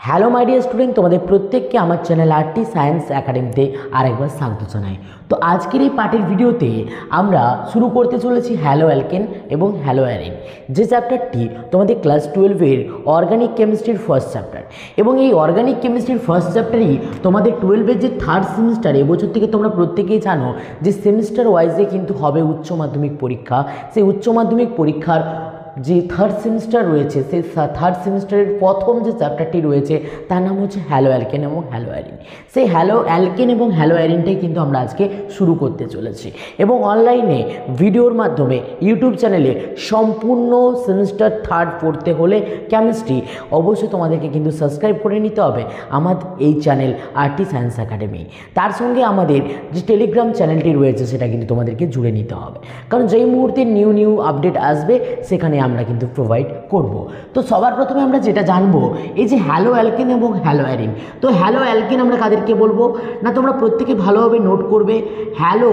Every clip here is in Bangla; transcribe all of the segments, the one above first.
হ্যালো মাই ডিয়ার স্টুডেন্ট, তোমাদের প্রত্যেককে আমার চ্যানেল আরটি সায়েন্স একাডেমিতে আরেকবার স্বাগত জানাই। তো আজকের এই পার্টের ভিডিওতে আমরা শুরু করতে চলেছি হ্যালো অ্যালকেন এবং হ্যালো অ্যারিন, যে চ্যাপ্টারটি তোমাদের ক্লাস 12-এর অর্গানিক কেমিস্ট্রির ফার্স্ট চ্যাপ্টার। এবং এই অর্গানিক কেমিস্ট্রির ফার্স্ট চ্যাপ্টারই তোমাদের 12-এর যে থার্ড সেমিস্টার, এবছর থেকে তোমরা প্রত্যেকেই জানো যে সেমিস্টার ওয়াইজে কিন্তু হবে উচ্চ মাধ্যমিক পরীক্ষা। সেই উচ্চ মাধ্যমিক পরীক্ষার যে থার্ড সেমিস্টার রয়েছে, সেই থার্ড সেমিস্টারের প্রথম যে চ্যাপ্টারটি রয়েছে তার নাম হচ্ছে হ্যালো অ্যালকেন এবং হ্যালো অ্যারিন। সেই হ্যালো অ্যালকেন এবং হ্যালো অ্যারিনটাই কিন্তু আমরা আজকে শুরু করতে চলেছি। এবং অনলাইনে ভিডিওর মাধ্যমে ইউটিউব চ্যানেলে সম্পূর্ণ সেমিস্টার থার্ড পড়তে হলে কেমিস্ট্রি অবশ্যই তোমাদেরকে কিন্তু সাবস্ক্রাইব করে নিতে হবে আমাদের এই চ্যানেল আরটি সায়েন্স একাডেমি। তার সঙ্গে আমাদের যে টেলিগ্রাম চ্যানেলটি রয়েছে সেটা কিন্তু তোমাদেরকে জুড়ে নিতে হবে, কারণ যেই মুহূর্তে নিউ আপডেট আসবে সেখানে আমরা কিন্তু প্রোভাইড করব। তো সবার প্রথমে আমরা যেটা জানবো, এই যে হ্যালো অ্যালকেন এবং হ্যালো অ্যারিন। তো হ্যালো অ্যালকেন আমরা কাদেরকে বলবো না, তোমরা প্রত্যেকে ভালোভাবে নোট করবে। হ্যালো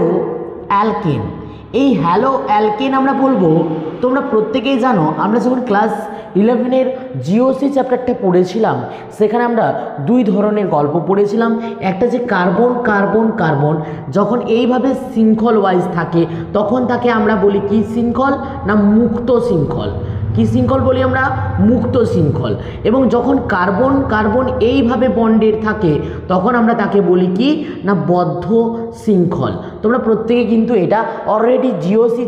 অ্যালকেন, এই হ্যালো অ্যালকেন আমরা বলবো, তোমরা প্রত্যেকেই জানো আমরা যখন ক্লাস 11-এর জিওসি চ্যাপ্টারটা পড়েছিলাম সেখানে আমরা দুই ধরনের গল্প পড়েছিলাম। একটা যে কার্বন কার্বন কার্বন যখন এইভাবে শৃঙ্খল ওয়াইজ থাকে তখন তাকে আমরা বলি কি শৃঙ্খল না মুক্ত শৃঙ্খল। কি শৃঙ্খল বলি আমরা? মুক্ত শৃঙ্খল। এবং যখন কার্বন কার্বন এইভাবে বন্ডেড থাকে তখন আমরা তাকে বলি কি না বদ্ধ শৃঙ্খল। তোমরা প্রত্যেকে কিন্তু এটা অলরেডি জিওসি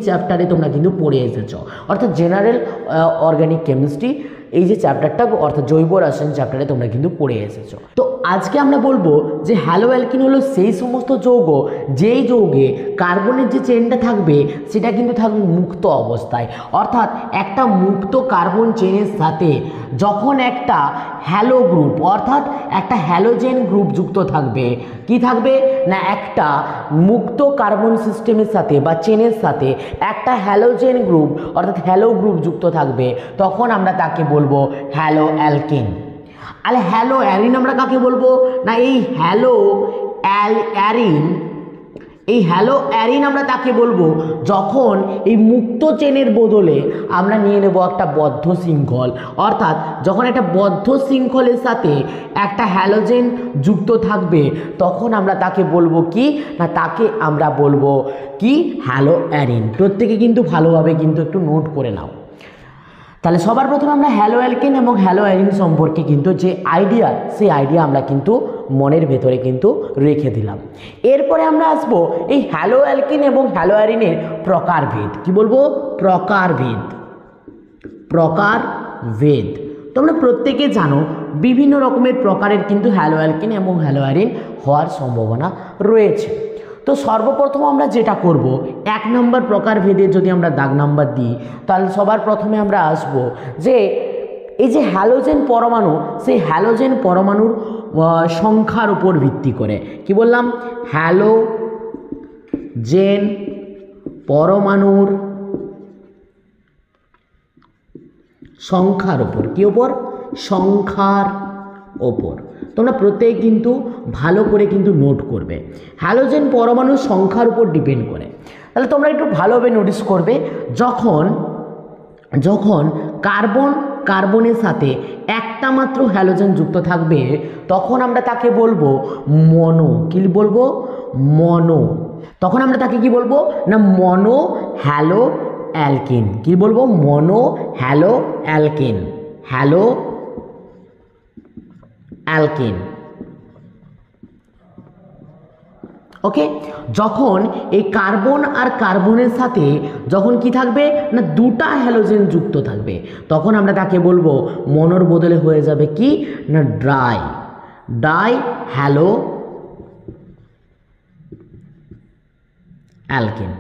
চ্যাপ্টারে তোমরা কিন্তু পড়ে এসেছো, অর্থাৎ জেনারেল অর্গানিক কেমিস্ট্রি এই যে চ্যাপ্টারটা অর্থাৎ জৈব রসায়ন চ্যাপ্টারে তোমরা কিন্তু পড়ে এসেছো। তো আজকে আমরা বলবো যে হ্যালো অ্যালকিন হলো সেই সমস্ত যৌগ যেই যৌগে কার্বনের যে চেনটা থাকবে সেটা কিন্তু থাকবে মুক্ত অবস্থায়, অর্থাৎ একটা মুক্ত কার্বন চেনের সাথে যখন একটা হ্যালো গ্রুপ অর্থাৎ একটা হ্যালোজেন গ্রুপ যুক্ত থাকবে, কি থাকবে না একটা মুক্ত কার্বন সিস্টেমের সাথে বা চেনের সাথে একটা হ্যালোজেন গ্রুপ অর্থাৎ হ্যালো গ্রুপ যুক্ত থাকবে, তখন আমরা তাকে বলবো হ্যালো অ্যালকেন। আর হ্যালো অ্যারিন আমরা কাকে বলবো না, এই হ্যালো অ্যারিন আমরা তাকে বলবো যখন এই মুক্ত চেনের বদলে আমরা নিয়ে নেব একটা বদ্ধ শৃঙ্খল, অর্থাৎ যখন একটা বদ্ধ শৃঙ্খলের সাথে একটা হ্যালোজেন যুক্ত থাকবে তখন আমরা তাকে বলবো কি না, তাকে আমরা বলবো কি হ্যালো অ্যারিন। প্রত্যেকে কিন্তু ভালোভাবে কিন্তু একটু নোট করে নাও। তাহলে সবার প্রথমে আমরা হ্যালো অ্যালকেন এবং হ্যালো অ্যারিন সম্পর্কে কিন্তু যে আইডিয়া, সেই আইডিয়া আমরা কিন্তু মনের ভেতরে কিন্তু রেখে দিলাম। এরপরে আমরা আসবো এই হ্যালো অ্যালকেন এবং হ্যালো অ্যারিনের প্রকারভেদ। কি বলবো? প্রকারভেদ। তোমরা প্রত্যেকে জানো বিভিন্ন রকমের প্রকারের কিন্তু হ্যালো অ্যালকেন এবং হ্যালো অ্যারিন হওয়ার সম্ভাবনা রয়েছে। তো সর্বপ্রথম আমরা যেটা করব, 1 নম্বর প্রকারভেদে যদি আমরা দাগ নাম্বার দিই তাহলে সবার প্রথমে আমরা আসব যে এই যে হ্যালোজেন পরমাণু, সেই হ্যালোজেন পরমাণুর সংখ্যার উপর ভিত্তি করে। কি বললাম? হ্যালোজেন পরমাণুর সংখ্যার উপর, কি ওপর? সংখ্যার ওপর। তোমরা প্রত্যেকে কিন্তু ভালো করে কিন্তু নোট করবে, হ্যালোজেন পরমাণুর সংখ্যার উপর ডিপেন্ড করে। তাহলে তোমরা একটু ভালোভাবে নোটিস করবে, যখন কার্বনের সাথে একটা মাত্র হ্যালোজেন যুক্ত থাকবে তখন আমরা তাকে বলবো মনো। কি বলবো? মনো। তখন আমরা তাকে কি বলবো না মনো হ্যালো অ্যালকেন। কি বলবো? Monohaloalkane. Haloalkane. Okay. যখন এই কার্বন আর কার্বনের সাথে যখন কি থাকবে না দুটা হ্যালোজেন যুক্ত থাকবে তখন আমরা তাকে বলবো মনোর বদলে হয়ে যাবে কি না ডাই হ্যালো অ্যালকেন।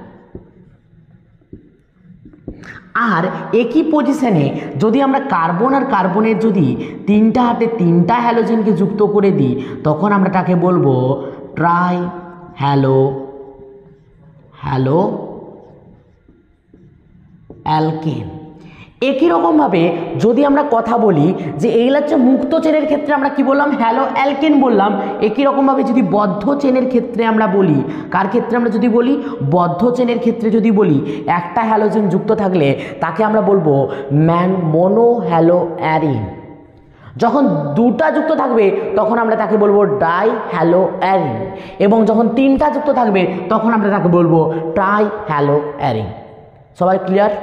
আর একই পজিশনে যদি আমরা কার্বন আর কার্বনের যদি তিনটা হাতে তিনটা হ্যালোজেনকে যুক্ত করে দিই তখন আমরা তাকে বলবো ট্রাই হ্যালো অ্যালকেন। একই রকমভাবে যদি আমরা কথা বলি যে এইগুলো হচ্ছে মুক্ত চেনের ক্ষেত্রে আমরা কি বললাম, হ্যালো অ্যালকেন বললাম। একই রকমভাবে যদি বদ্ধ চেনের ক্ষেত্রে আমরা বলি, কার ক্ষেত্রে আমরা যদি বলি, বদ্ধ চেনের ক্ষেত্রে যদি বলি একটা হ্যালোজেন যুক্ত থাকলে তাকে আমরা বলবো মোনো হ্যালো অ্যারিন। যখন দুটা যুক্ত থাকবে তখন আমরা তাকে বলবো ডাই হ্যালো অ্যারিন, এবং যখন তিনটা যুক্ত থাকবে তখন আমরা তাকে বলবো ট্রাই হ্যালো অ্যারিন। সবাই ক্লিয়ার?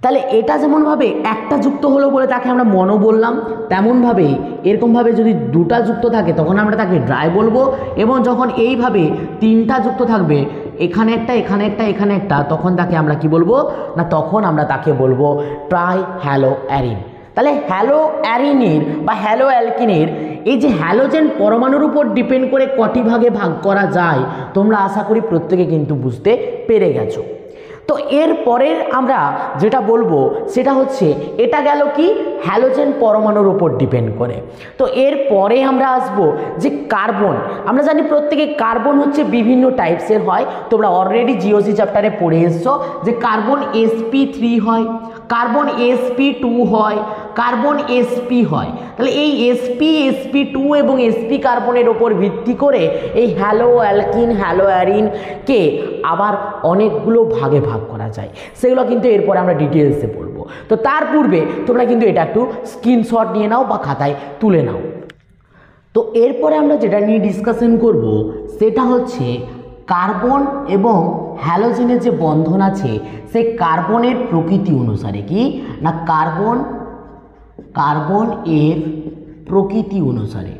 তাহলে এটা যেমনভাবে একটা যুক্ত হলো বলে তাকে আমরা মনো বললাম, তেমনভাবে এরকমভাবে যদি দুটা যুক্ত থাকে তখন আমরা তাকে ড্রাই বলবো, এবং যখন এইভাবে তিনটা যুক্ত থাকবে, এখানে একটা এখানে একটা এখানে একটা, তখন তাকে আমরা কি বলবো না, তখন আমরা তাকে বলবো ট্রাই হ্যালো অ্যারিন। তাহলে হ্যালো অ্যারিনের বা হ্যালো অ্যালকিনের এই যে হ্যালোজেন পরমাণুর উপর ডিপেন্ড করে কটি ভাগে ভাগ করা যায় তোমরা আশা করি প্রত্যেকে কিন্তু বুঝতে পেরে গেছো। তো এর পরের আমরা যেটা বলবো সেটা হচ্ছে, এটা গেল কি হ্যালোজেন পরমাণুর উপর ডিপেন্ড করে। তো এর পরে আমরা আসব যে কার্বন। আমরা জানি প্রত্যেকে কার্বন হচ্ছে বিভিন্ন টাইপসের হয়, তোমরা অলরেডি জিওসি চ্যাপ্টারে পড়ে এসছো যে কার্বন sp3 হয়, কার্বন sp2 হয়, কার্বন sp হয়। তাহলে এই sp2 এবং sp কার্বনের ওপর ভিত্তি করে এই হ্যালো অ্যালকিন হ্যালো অ্যারিনকে আবার অনেকগুলো ভাগে ভাগ করা যায়, সেগুলো কিন্তু এরপরে আমরা ডিটেলসে পড়বো। তো তার পূর্বে তোমরা কিন্তু এটা একটু স্ক্রিনশট নিয়ে নাও বা খাতায় তুলে নাও। তো এরপরে আমরা যেটা নিয়ে ডিসকাশন করব সেটা হচ্ছে কার্বন এবং হ্যালোজেনের যে বন্ধন আছে সেই কার্বনের প্রকৃতি অনুসারে কি না, কার্বন এর প্রকৃতি অনুসারে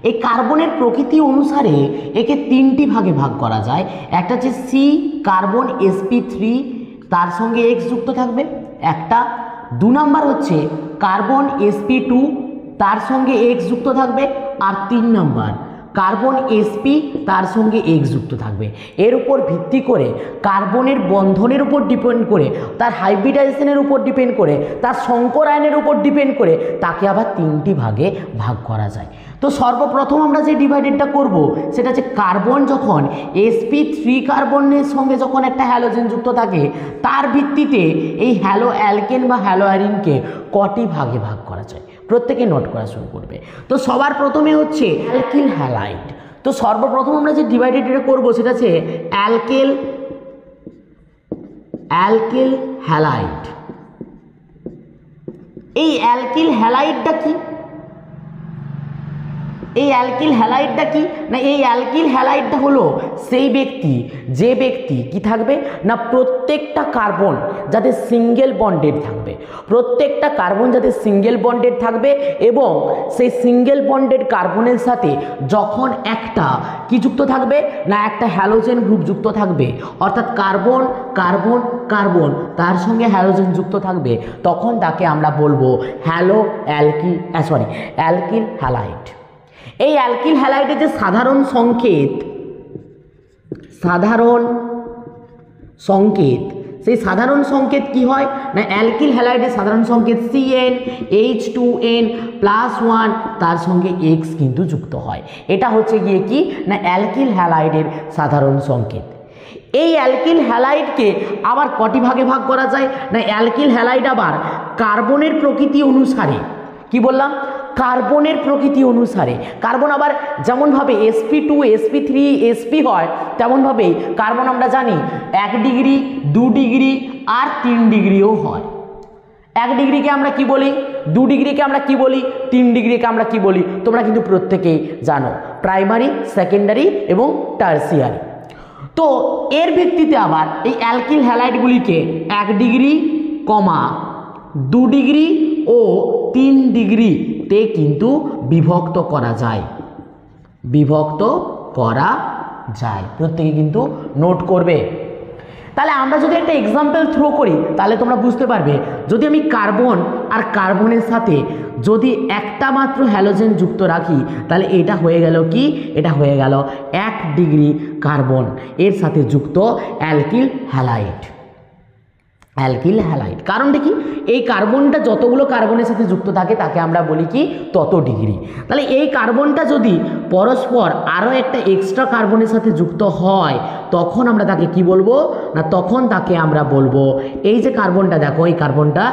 এই কার্বনের প্রকৃতি অনুসারে একে তিনটি ভাগে ভাগ করা যায়। একটা হচ্ছে সি কার্বন sp3, তার সঙ্গে X যুক্ত থাকবে একটা। 2 নাম্বার হচ্ছে কার্বন sp2, তার সঙ্গে X যুক্ত থাকবে। আর 3 নাম্বার কার্বন sp, তার সঙ্গে X যুক্ত থাকবে। এর উপর ভিত্তি করে কার্বনের বন্ধনের উপর ডিপেন্ড করে, তার হাইব্রিডাইজেশনের উপর ডিপেন্ড করে, তার সংকরায়নের উপর ডিপেন্ড করে তাকে আবার তিনটি ভাগে ভাগ করা যায়। তো সর্বপ্রথম আমরা যে ডিভাইডেডটা করব সেটা হচ্ছে কার্বন যখন sp3 কার্বনের সঙ্গে যখন একটা হ্যালোজেন যুক্ত থাকে তার ভিত্তিতে এই হ্যালো অ্যালকেন বা হ্যালো অ্যারিনকে কটি ভাগে ভাগ করা যায় প্রত্যেকে নোট করা শুরু করবে। তো সবার প্রথমে হচ্ছে অ্যালকিল হ্যালাইড। তো সর্বপ্রথম আমরা যে ডিভাইডেডটা করব সেটা হচ্ছে অ্যালকিল হ্যালাইড। এই অ্যালকিল হ্যালাইডটা কি? এই অ্যালকিল হ্যালাইডটা কি না, এই অ্যালকিল হ্যালাইডটা হলো সেই ব্যক্তি যে ব্যক্তি কি থাকবে না, প্রত্যেকটা কার্বন যাতে সিঙ্গেল বন্ডেড থাকবে, প্রত্যেকটা কার্বন যাতে সিঙ্গেল বন্ডেড থাকবে, এবং সেই সিঙ্গেল বন্ডেড কার্বনের সাথে যখন একটা কি যুক্ত থাকবে না, একটা হ্যালোজেন গ্রুপ যুক্ত থাকবে, অর্থাৎ কার্বন কার্বন কার্বন তার সঙ্গে হ্যালোজেন যুক্ত থাকবে, তখন তাকে আমরা বলবো অ্যালকিল হ্যালাইড। এই অ্যালকিল হ্যালাইডের যে সাধারণ সংকেত সেই সাধারণ সংকেত কি হয় না, অ্যালকিল হ্যালাইডের সাধারণ সংকেত CnH2n+1 তার সঙ্গে X কিন্তু যুক্ত হয়। এটা হচ্ছে গিয়ে কি না অ্যালকিল হ্যালাইডের সাধারণ সংকেত। এই অ্যালকিল হ্যালাইডকে আবার কটি ভাগে ভাগ করা যায় না, অ্যালকিল হ্যালাইড আবার কার্বনের প্রকৃতি অনুসারে, কি বললাম, কার্বনের প্রকৃতি অনুসারে কার্বন আবার যেমনভাবে sp2 sp3 sp হয় তেমনভাবেই কার্বন আমরা জানি 1 ডিগ্রি 2 ডিগ্রি আর 3 ডিগ্রিও হয়। 1 ডিগ্রিকে আমরা কি বলি, 2 ডিগ্রিকে আমরা কি বলি, 3 ডিগ্রিকে আমরা কি বলি, তোমরা কিন্তু প্রত্যেকেই জানো, প্রাইমারি, সেকেন্ডারি এবং টার্সিয়ারি। তো এর ভিত্তিতে আবার এই অ্যালকিল হ্যালাইডগুলিকে 1 ডিগ্রি, 2 ডিগ্রি ও 3 ডিগ্রিতে কিন্তু বিভক্ত করা যায়, প্রত্যেকে কিন্তু নোট করবে। তাহলে আমরা যদি একটা এক্সাম্পল থ্রো করি তাহলে তোমরা বুঝতে পারবে, যদি আমি কার্বন আর কার্বনের সাথে যদি একটা মাত্র হ্যালোজেন যুক্ত রাখি তাহলে এটা হয়ে গেল কি, এটা হয়ে গেল 1 ডিগ্রি কার্বন এর সাথে যুক্ত অ্যালকিল হ্যালাইড। Alkyl halide. কারণটা কি, এই কার্বনটা যতগুলো কার্বনের সাথে যুক্ত থাকে তাকে আমরা বলি কি তত ডিগ্রি। তাহলে এই কার্বনটা যদি পরস্পর আরও একটা এক্সট্রা কার্বনের সাথে যুক্ত হয় তখন আমরা তাকে কি বলবো না, তখন তাকে আমরা বলবো, এই যে কার্বনটা দেখো, এই কার্বনটা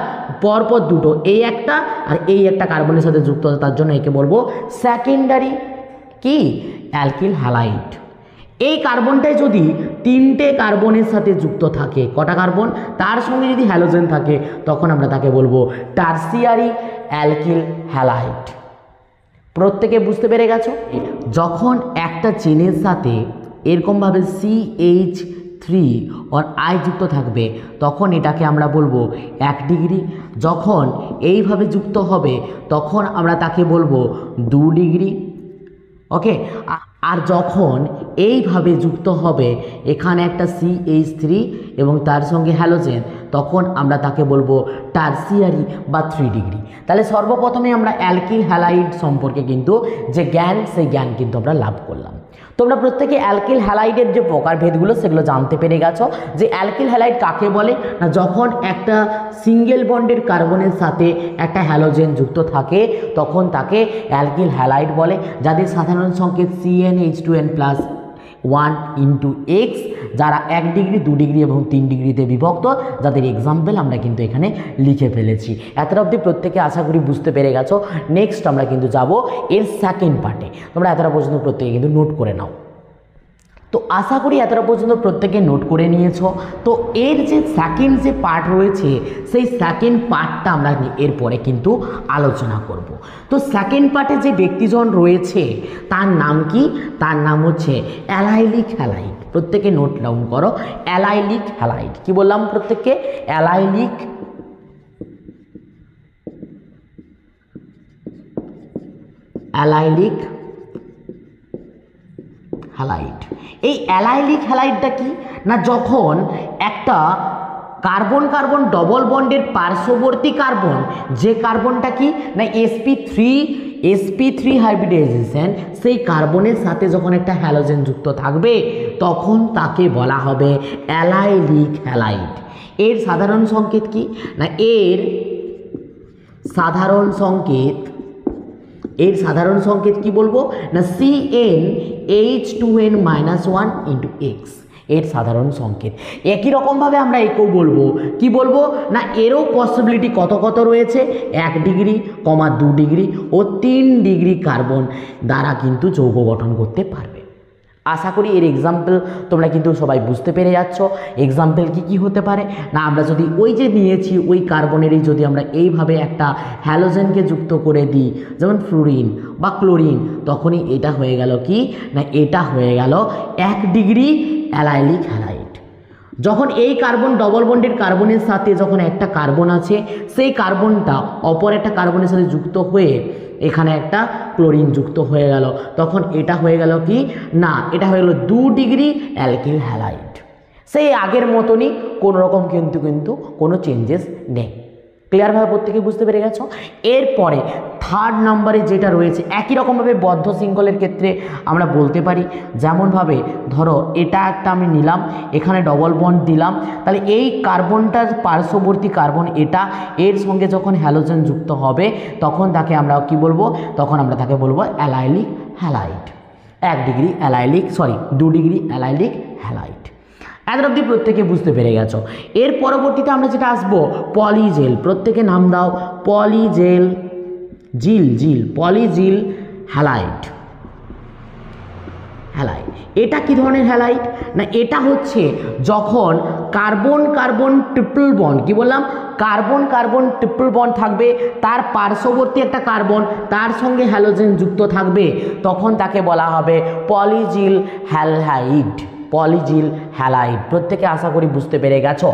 পরপর দুটো, এই একটা আর এই একটা কার্বনের সাথে যুক্ত আছে, তার জন্য একে বলবো সেকেন্ডারি কি অ্যালকিল হ্যালাইড। এই কার্বনটাই যদি তিনটে কার্বনের সাথে যুক্ত থাকে, কটা কার্বন, তার সঙ্গে যদি হ্যালোজেন থাকে তখন আমরা তাকে বলবো টারসিয়ারি অ্যালকিল হ্যালাইড। প্রত্যেকে বুঝতে পেরে গেছো? যখন একটা চেনের সাথে এরকমভাবে CH3 আর I যুক্ত থাকবে তখন এটাকে আমরা বলবো 1 ডিগ্রি। যখন এইভাবে যুক্ত হবে তখন আমরা তাকে বলবো 2 ডিগ্রি। ওকে, আর যখন এইভাবে যুক্ত হবে এখানে একটা CH3 এবং তার সঙ্গে হ্যালোজেন তখন আমরা তাকে বলবো টারসিয়ারি বা 3 ডিগ্রি। তাহলে সর্বপ্রথমে আমরা অ্যালকিল হ্যালাইড সম্পর্কে কিন্তু যে জ্ঞান, সেই জ্ঞান কিন্তু আমরা লাভ করলাম। তোমরা প্রত্যেকে অ্যালকিল হ্যালাইডের যে প্রকারভেদগুলো সেগুলো জানতে পেরে গেছো। যে অ্যালকিল হ্যালাইড কাকে বলে না, যখন একটা সিঙ্গেল বন্ডের কার্বনের সাথে একটা হ্যালোজেন যুক্ত থাকে তখন তাকে অ্যালকিল হ্যালাইড বলে, যাদের সাধারণ সংকেত CnH2n+1 x, যারা 1 ডিগ্রি, 2 ডিগ্রি এবং 3 ডিগ্রিতে বিভক্ত, যাদের এক্সাম্পল আমরা কিন্তু এখানে লিখে ফেলেছি। এতটা অবধি প্রত্যেকে আশা করি বুঝতে পেরে গেছো। নেক্সট আমরা কিন্তু যাব এর সেকেন্ড পার্টে। তোমরা এতটা পর্যন্ত প্রত্যেকে কিন্তু নোট করে নাও। তো আশা করি এতটা পর্যন্ত প্রত্যেকে নোট করে নিয়েছো। তো এর যে সেকেন্ড যে পার্ট রয়েছে সেই সেকেন্ড পার্টটা আমরা এরপরে কিন্তু আলোচনা করব। তো সেকেন্ড পার্টে যে ব্যক্তিজন রয়েছে তার নাম কি, তার নাম হচ্ছে অ্যালাইলিক হ্যালাইড। প্রত্যেকে নোট ডাউন করো, অ্যালাইলিক হ্যালাইড। কি বললাম প্রত্যেককে? Allylic halide. এই অ্যালাইলিক হ্যালাইডটা কি না, যখন একটা কার্বন কার্বন ডবল বন্ডের পার্শ্ববর্তী কার্বন, যে কার্বনটা কি না sp3 হাইব্রিডাইজেশন, সেই কার্বনের সাথে যখন একটা হ্যালোজেন যুক্ত থাকবে তখন তাকে বলা হবে অ্যালাইলিক হ্যালাইড। এর সাধারণ সংকেত কি না, এর সাধারণ সংকেত কি বলবো না, CnH2n-1 x, এর সাধারণ সংকেত। একই রকমভাবে আমরা একেও বলবো, কি বলবো না, এরও পসিবিলিটি কত কত রয়েছে, 1 ডিগ্রি, 2 ডিগ্রি ও 3 ডিগ্রি কার্বন দ্বারা কিন্তু যৌগ গঠন করতে পারবে। আশা করি এর এক্সাম্পল তোমরা কিন্তু সবাই বুঝতে পেরে যাচ্ছ। এক্সাম্পল কি হতে পারে না, আমরা যদি ওই যে নিয়েছি ওই কার্বনেরই যদি আমরা এইভাবে একটা হ্যালোজেনকে যুক্ত করে দিই, যেমন ফ্লুরিন বা ক্লোরিন, তখনই এটা হয়ে গেল কি না, এটা হয়ে গেল 1 ডিগ্রি অ্যালাইলিক হ্যালাইড। যখন এই কার্বন ডবল বন্ডের কার্বনের সাথে যখন একটা কার্বন আছে, সেই কার্বনটা অপর একটা কার্বনের সাথে যুক্ত হয়ে এখানে একটা ক্লোরিন যুক্ত হয়ে গেল, তখন এটা হয়ে গেল কি না, এটা হয়ে গেল 2 ডিগ্রি অ্যালকিল হ্যালাইড। সেই আগের মতনই, কোনো রকম কিন্তু কোনো চেঞ্জেস নেই। ক্লিয়ারভাবে প্রত্যেকে বুঝতে পেরে গেছো। এরপরে থার্ড নম্বরে যেটা রয়েছে, একই রকমভাবে বদ্ধ শৃঙ্খলের ক্ষেত্রে আমরা বলতে পারি, যেমনভাবে ধরো এটা একটা আমি নিলাম, এখানে ডবল বন্ড দিলাম, তাহলে এই কার্বনটার পার্শ্ববর্তী কার্বন এটা, এর সঙ্গে যখন হ্যালোজেন যুক্ত হবে তখন তাকে আমরা কি বলবো, তখন আমরা তাকে বলবো allylic halide. 2 degree allylic halide. এত অবধি প্রত্যেকে বুঝতে পেরে গেছো। এর পরবর্তীতে আমরা যেটা আসবো পলিজেল। প্রত্যেকে নাম দাও, পলিজেল পলিজিল হ্যালাইড। এটা কি ধরনের হ্যালাইড না, এটা হচ্ছে যখন কার্বন কার্বন ট্রিপল বন্ড, কি বললাম, কার্বন কার্বন ট্রিপল বন্ড থাকবে, তার পার্শ্ববর্তী একটা কার্বন, তার সঙ্গে হ্যালোজেন যুক্ত থাকবে, তখন তাকে বলা হবে পলিজিল হ্যালাইড। প্রত্যেকে আশা করি বুঝতে পেরে গেছো।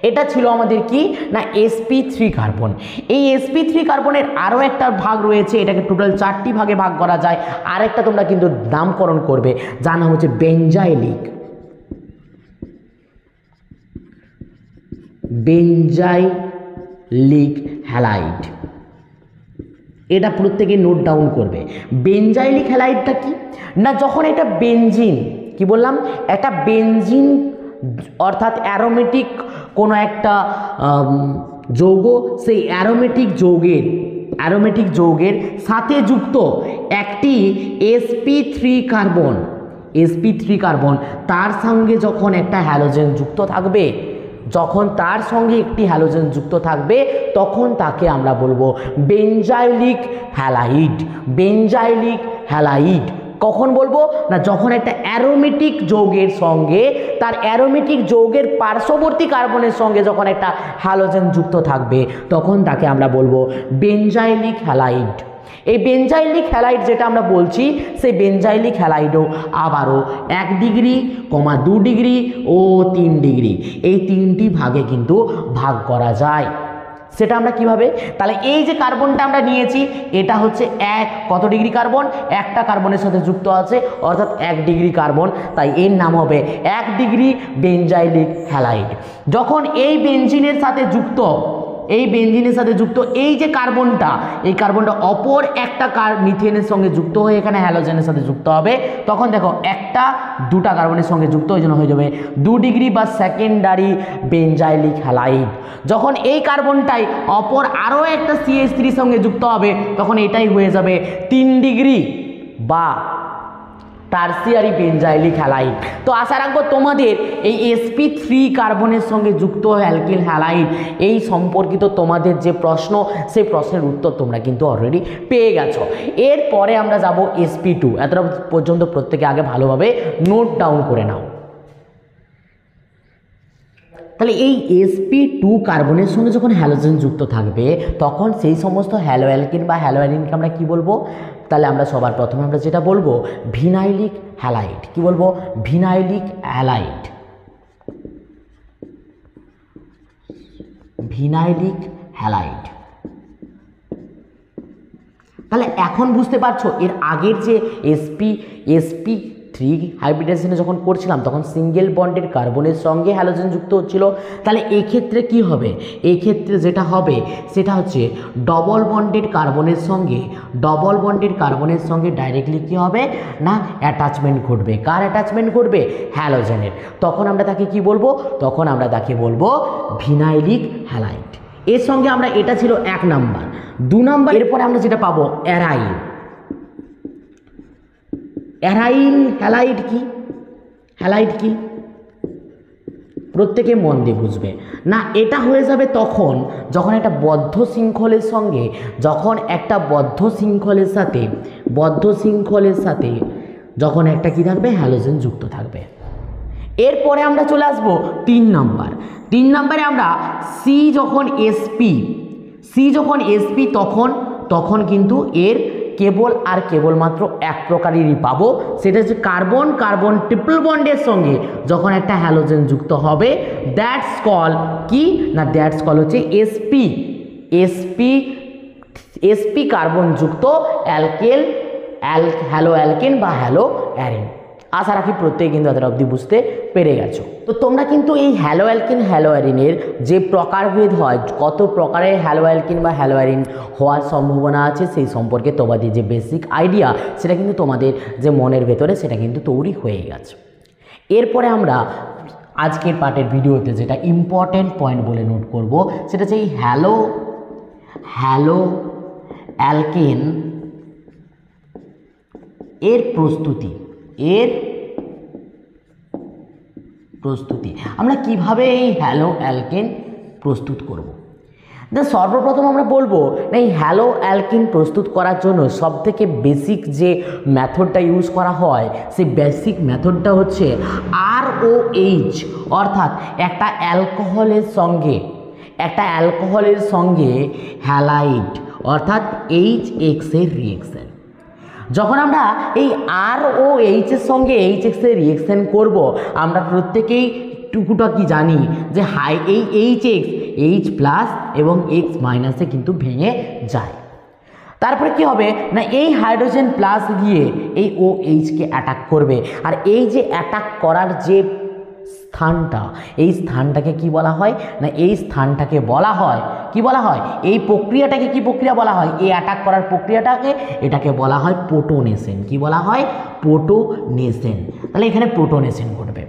এটা ছিল আমাদের কি না sp3 কার্বন। এই sp3 কার্বনের আরও একটা ভাগ রয়েছে, এটাকে টোটাল 4টি ভাগে ভাগ করা যায়। আরেকটা তোমরা কিন্তু নামকরণ করবে, যার নাম হচ্ছে বেঞ্জাইলিক হ্যালাইড। এটা প্রত্যেকে নোট ডাউন করবে। বেঞ্জাইলিক হ্যালাইডটা কি না, যখন এটা বেঞ্জিন, কি বললাম, একটা বেঞ্জিন অর্থাৎ অ্যারোমেটিক কোনো একটা যৌগ সেই অ্যারোমেটিক যৌগের সাথে যুক্ত একটি sp3 কার্বন তার সঙ্গে যখন একটা হ্যালোজেন যুক্ত থাকবে, যখন তার সঙ্গে একটি হ্যালোজেন যুক্ত থাকবে তখন তাকে আমরা বলবো বেঞ্জাইলিক হ্যালাইড। কখন বলবো না, যখন একটা অ্যারোমেটিক যৌগের সঙ্গে তার অ্যারোমেটিক যৌগের পার্শ্ববর্তী কার্বনের সঙ্গে যখন একটা হ্যালোজেন যুক্ত থাকবে তখন তাকে আমরা বলবো বেঞ্জাইলিক হ্যালাইড। এই বেঞ্জাইলিক হ্যালাইড যেটা আমরা বলছি, সেই বেঞ্জাইলিক হ্যালাইডও আবারও 1 ডিগ্রি, 2 ডিগ্রি ও 3 ডিগ্রি এই 3টি ভাগে কিন্তু ভাগ করা যায়। সেটা আমরা কিভাবে, তাহলে এই যে কার্বনটা আমরা নিয়েছি এটা হচ্ছে কত ডিগ্রি কার্বন, একটা কার্বনের সাথে যুক্ত আছে অর্থাৎ 1 ডিগ্রি কার্বন, তাই এর নাম হবে 1 ডিগ্রি বেঞ্জাইলিক হ্যালাইড। যখন এই বেঞ্জিনের সাথে যুক্ত এই যে কার্বনটা, এই কার্বনটা অপর একটা মিথেনের সঙ্গে যুক্ত হয়ে এখানে হ্যালোজেনের সাথে যুক্ত হবে, তখন দেখো দুটা কার্বনের সঙ্গে যুক্ত ওই জন্য হয়ে যাবে 2 ডিগ্রি বা সেকেন্ডারি বেঞ্জাইলিক হ্যালাইড। যখন এই কার্বনটাই অপর আরও একটা CH3 সঙ্গে যুক্ত হবে তখন এটাই হয়ে যাবে 3 ডিগ্রি বা টারসিয়ারি বেঞ্জাইলিক হ্যালাইড। তো আশা রাখবো তোমাদের এই sp3 কার্বনের সঙ্গে যুক্ত অ্যালকিল হ্যালাইড এই সম্পর্কিত তোমাদের যে প্রশ্ন, সেই প্রশ্নের উত্তর তোমরা কিন্তু অলরেডি পেয়ে গেছো। এরপরে আমরা যাব sp2। এতটা পর্যন্ত প্রত্যেকে আগে ভালোভাবে নোট ডাউন করে নাও। তাহলে এই sp2 কার্বনের সঙ্গে যখন হ্যালোজেন যুক্ত থাকবে তখন সেই সমস্ত হ্যালো অ্যালকিন বা হ্যালো অ্যালিনকে আমরা কি বলবো, তাহলে আমরা সবার প্রথমে আমরা যেটা বলবো ভিনাইলিক হ্যালাইড। কি বলবো, ভিনাইলিক হ্যালাইড। তাহলে এখন বুঝতে পারছো এর আগের যে sp3 হাইব্রিডেশনে যখন করছিলাম তখন সিঙ্গেল বন্ডের কার্বনের সঙ্গে হ্যালোজেন যুক্ত হচ্ছিল। তাহলে এই ক্ষেত্রে কি হবে, এই ক্ষেত্রে যেটা হবে সেটা হচ্ছে ডবল বন্ডেড কার্বনের সঙ্গে ডাইরেক্টলি কি হবে না অ্যাটাচমেন্ট ঘটবে। কার অ্যাটাচমেন্ট ঘটবে, হ্যালোজেনের। তখন আমরা তাকে কি বলবো, তখন আমরা তাকে বলবো ভিনাইলিক হ্যালাইড। এর সঙ্গে আমরা, এটা ছিল 1 নাম্বার। 2 নাম্বার, এরপরে আমরা যেটা পাবো অ্যারাইল হ্যালাইড কি প্রত্যেকে মন দিয়ে বুঝবে না। এটা হয়ে যাবে তখন যখন একটা বদ্ধ শৃঙ্খলের সাথে যখন একটা কি থাকবে, হ্যালোজেন যুক্ত থাকবে। এরপরে আমরা চলে আসবো 3 নাম্বারে আমরা সি যখন sp তখন কিন্তু এর কেবলমাত্র এক প্রকারেরই পাবো, সেটা হচ্ছে কার্বন ট্রিপল বন্ডের সঙ্গে যখন একটা হ্যালোজেন যুক্ত হবে দ্যাটস কল হচ্ছে sp কার্বন যুক্ত হ্যালো অ্যালকেন বা হ্যালো অ্যারিন। আশা রাখি প্রত্যেকে কিন্তু এতটা অবধি বুঝতে পেরে গেছো। তো তোমরা কিন্তু এই হ্যালো অ্যালকিন হ্যালো অ্যারিনের যে প্রকারভেদ হয়, কত প্রকারের হ্যালো অ্যালকিন বা হ্যালো অ্যারিন হওয়ার সম্ভাবনা আছে সেই সম্পর্কে তোমাদের যে বেসিক আইডিয়া সেটা কিন্তু তোমাদের যে মনের ভেতরে সেটা কিন্তু তৈরি হয়ে গেছে। এরপরে আমরা আজকের পার্টের ভিডিওতে যেটা ইম্পর্টেন্ট পয়েন্ট বলে নোট করব সেটা হচ্ছে এই হ্যালো অ্যালকেন এর প্রস্তুতি আমরা কিভাবে এই হ্যালো অ্যালকেন প্রস্তুত করব। সর্বপ্রথম আমরা বলবো না, এই হ্যালো অ্যালকেন প্রস্তুত করার জন্য সবথেকে বেসিক যে মেথডটা ইউজ করা হয় সেই বেসিক মেথডটা হচ্ছে ROH, অর্থাৎ একটা অ্যালকোহলের সঙ্গে হ্যালাইড অর্থাৎ HX এর রিয়েকশন। যখন আমরা এই ROH এর সঙ্গে HX এর রিয়েকশন করব, আমরা প্রত্যেকেই টুকুটা কি জানি যে এই HX H প্লাস এবং X মাইনাসে কিন্তু ভেঙে যায়। তারপরে কি হবে না, এই হাইড্রোজেন প্লাস গিয়ে এই OH কে অ্যাটাক করবে, আর এই যে অ্যাটাক করার যে এই স্থানটাকে কি বলা হয় না, এই স্থানটাকে বলা হয় কি বলা হয়, এই প্রক্রিয়াটাকে কি প্রক্রিয়া বলা হয়, এই অ্যাটাক করার প্রক্রিয়াটাকে এটাকে বলা হয় প্রোটোনেশন। কি বলা হয়, প্রোটোনেশন। তাহলে এখানে প্রোটোনেশন ঘটবে।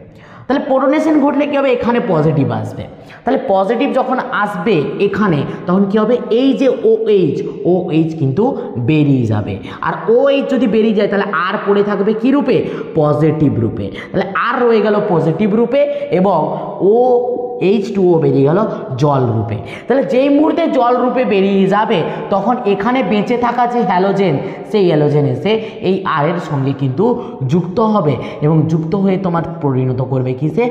তাহলে প্রোটনেশন ঘটলে কী হবে, এখানে পজিটিভ আসবে। তাহলে পজিটিভ যখন আসবে এখানে, তখন কী হবে, এই যে OH কিন্তু বেরিয়ে যাবে। আর OH যদি বেরিয়ে যায় তাহলে আর পড়ে থাকবে কী রূপে, পজিটিভ রূপে। তাহলে আর রয়ে গেল পজিটিভ রূপে এবং H2O বেরিয়ে গেল জল রূপে। তাহলে যেই মুহূর্তে জল রূপে বেরিয়ে যাবে তখন এখানে বেঁচে থাকা যে হ্যালোজেন, সেই হ্যালোজেন এসে এই আর এর সঙ্গে কিন্তু যুক্ত হবে এবং যুক্ত হয়ে তোমার পরিণত করবে কিসে,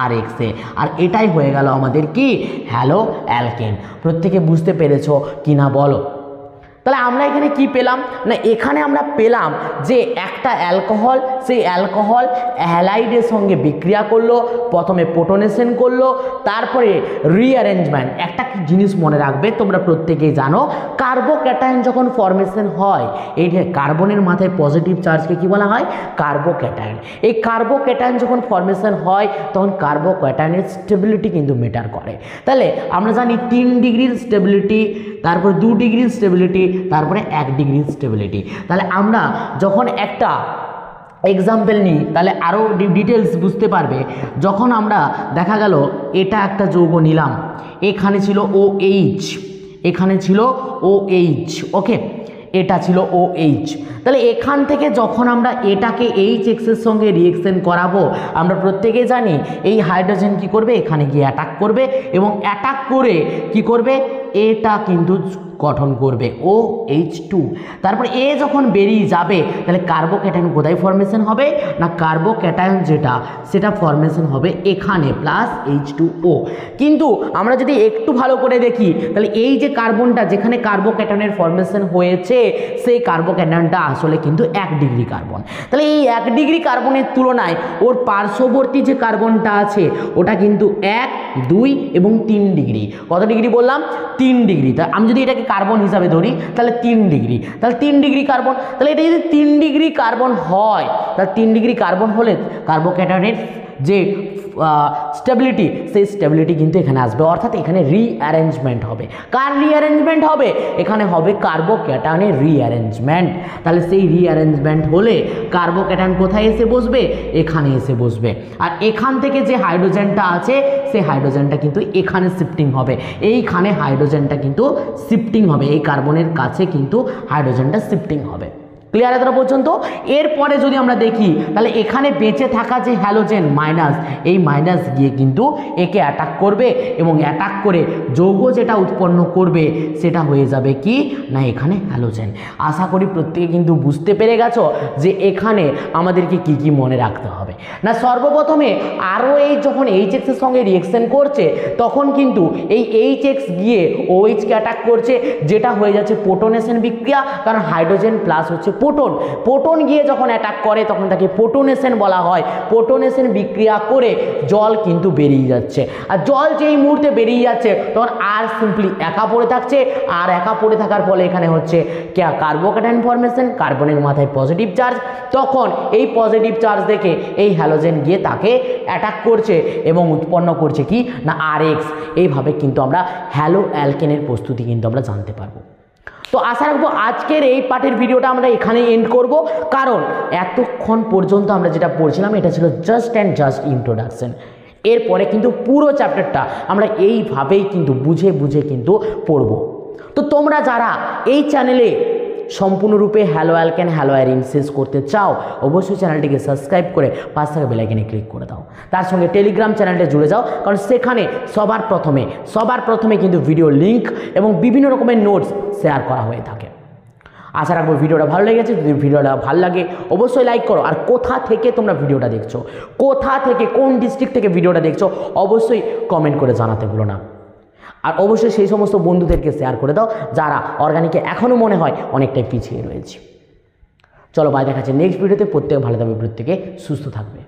RX এ। আর এটাই হয়ে গেল আমাদের কি, হ্যালো অ্যালকেন। প্রত্যেকে বুঝতে পেরেছো কি না বলো? তাহলে আমরা এখানে কি পেলাম না, এখানে আমরা পেলাম যে একটা অ্যালকোহল, সেই অ্যালকোহল হ্যালাইডের সঙ্গে বিক্রিয়া করলো, প্রথমে প্রোটনেশন করলো, তারপরে রিঅ্যারেঞ্জমেন্ট। একটা জিনিস মনে রাখবে, তোমরা প্রত্যেকেই জানো, কার্বোক্যাটায়ন যখন ফর্মেশন হয়, এই কার্বনের মাথায় পজিটিভ চার্জকে কি বলা হয়, কার্বোক্যাটায়ন। এই কার্বোক্যাটায়ন যখন ফর্মেশন হয় তখন কার্বোক্যাটায়নের স্টেবিলিটি কিন্তু ম্যাটার করে। তাহলে আমরা জানি 3 ডিগ্রির স্টেবিলিটি, তারপর 2 ডিগ্রির স্টেবিলিটি, তারপরে 1 ডিগ্রির স্টেবিলিটি। তাহলে আমরা যখন একটা এক্সাম্পল নিই তাহলে আরও ডিটেলস বুঝতে পারবে। যখন আমরা দেখা গেল এটা একটা যৌগ নিলাম, এখানে ছিল OH, এখানে ছিল OH, ওকে, এটা ছিল OH। তাহলে এখান থেকে যখন আমরা এটাকে HX এর সঙ্গে রিঅ্যাকশন করাবো, আমরা প্রত্যেকেই জানি এই হাইড্রোজেন কি করবে, এখানে গিয়ে অ্যাটাক করবে এবং অ্যাটাক করে কি করবে, এটা কিন্তু গঠন করবে OH2। তারপর এ যখন বেরিয়ে যাবে তাহলে কার্বোক্যাটায়ন কোথায় ফর্মেশন হবে না, কার্বোক্যাটায়ন যেটা সেটা ফর্মেশন হবে এখানে প্লাস H2O। কিন্তু আমরা যদি একটু ভালো করে দেখি তাহলে এই যে কার্বনটা যেখানে কার্বোক্যাটায়নের ফর্মেশন হয়েছে, সেই কার্বোক্যাটায়নটা আসলে কিন্তু 1 ডিগ্রি কার্বন। তাহলে এই 1 ডিগ্রি কার্বনের তুলনায় ওর পার্শ্ববর্তী যে কার্বনটা আছে ওটা কিন্তু 1, 2 এবং 3 ডিগ্রি। কত ডিগ্রি বললাম, 3 ডিগ্রি। তা আমি যদি এটাকে কার্বন হিসাবে ধরি তাহলে 3 ডিগ্রি, তাহলে 3 ডিগ্রি কার্বন। তাহলে এটা যদি 3 ডিগ্রি কার্বন হয় তাহলে 3 ডিগ্রি কার্বন হলে কার্বোক্যাটায়নের যে স্টেবিলিটি, সেই স্টেবিলিটি কিন্তু এখানে আসবে, অর্থাৎ এখানে রিঅ্যারেঞ্জমেন্ট হবে। কার রিঅ্যারেঞ্জমেন্ট হবে, এখানে হবে কার্বোক্যাটায়নের রিঅ্যারেঞ্জমেন্ট। তাহলে সেই রিঅ্যারেঞ্জমেন্ট হলে কার্বোক্যাটায়ন কোথায় এসে বসবে, এখানে এসে বসবে। আর এখান থেকে যে হাইড্রোজেনটা আছে সেই হাইড্রোজেনটা কিন্তু এখানে শিফটিং হবে, এইখানে হাইড্রোজেনটা কিন্তু শিফটিং হবে, এই কার্বনের কাছে কিন্তু হাইড্রোজেনটা শিফটিং হবে। ক্লিয়ার এতটা পর্যন্ত? এরপরে যদি আমরা দেখি তাহলে এখানে বেঁচে থাকা যে হ্যালোজেন মাইনাস, এই মাইনাস গিয়ে কিন্তু একে অ্যাটাক করবে এবং অ্যাটাক করে যৌগ যেটা উৎপন্ন করবে সেটা হয়ে যাবে কি না, এখানে হ্যালোজেন। আশা করি প্রত্যেকে কিন্তু বুঝতে পেরে গেছো যে এখানে আমাদেরকে কি কি মনে রাখতে হবে। না সর্বপ্রথমে আরও এই যখন HX এর সঙ্গে রিঅ্যাকশন করছে তখন কিন্তু এই HX গিয়ে OH কে অ্যাটাক করছে, যেটা হয়ে যাচ্ছে প্রোটনেশন বিক্রিয়া, কারণ হাইড্রোজেন প্লাস হচ্ছে প্রোটন। প্রোটন গিয়ে যখন অ্যাটাক করে তখন তাকে প্রোটনেশন বলা হয়। প্রোটনেশন বিক্রিয়া করে জল কিন্তু বেরিয়ে যাচ্ছে, আর জল যেই মুহূর্তে বেরিয়ে যাচ্ছে তখন আর সিম্পলি একা পড়ে থাকছে, আর একা পড়ে থাকার ফলে এখানে হচ্ছে কার্বোক্যাটায়ন ফর্মেশন, কার্বনের মাথায় পজিটিভ চার্জ। তখন এই পজিটিভ চার্জ দেখে এই হ্যালোজেন গিয়ে তাকে অ্যাটাক করছে এবং উৎপন্ন করছে কি না RX। এইভাবে কিন্তু আমরা হ্যালো অ্যালকেনের প্রস্তুতি কিন্তু আমরা জানতে পারবো। তো আশা রাখবো আজকের এই পার্টের ভিডিওটা আমরা এখানে এন্ড করব, কারণ এতক্ষণ পর্যন্ত আমরা যেটা পড়ছিলাম এটা ছিল জাস্ট অ্যান্ড জাস্ট ইন্ট্রোডাকশন। এরপরে কিন্তু পুরো চ্যাপ্টারটা আমরা এইভাবেই কিন্তু বুঝে বুঝে কিন্তু পড়ব। তো তোমরা যারা এই চ্যানেলে সম্পূর্ণরূপে হ্যালো অ্যালকেন হ্যালো অ্যারিন শেষ করতে চাও, অবশ্যই চ্যানেলটিকে সাবস্ক্রাইব করে পাশ থাকা বেল আইকনে ক্লিক করে দাও। তার সঙ্গে টেলিগ্রাম চ্যানেলটা জুড়ে যাও, কারণ সেখানে সবার প্রথমে কিন্তু ভিডিও লিঙ্ক এবং বিভিন্ন রকমের নোটস শেয়ার করা হয়ে থাকে। আশা রাখবো ভিডিওটা ভালো লেগেছে। যদি ভিডিওটা ভালো লাগে অবশ্যই লাইক করো। আর কোথা থেকে তোমরা ভিডিওটা দেখছো, কোথা থেকে, কোন ডিস্ট্রিক্ট থেকে ভিডিওটা দেখছো অবশ্যই কমেন্ট করে জানাতে ভুলো না। আর অবশ্যই সেই সমস্ত বন্ধুদেরকে শেয়ার করে দাও যারা অর্গানিকে এখনও মনে হয় অনেকটাই পিছিয়ে রয়েছে। চলো বাই, দেখাচ্ছে নেক্সট ভিডিওতে। প্রত্যেকে ভালো থাকবে, প্রত্যেকে সুস্থ থাকবে।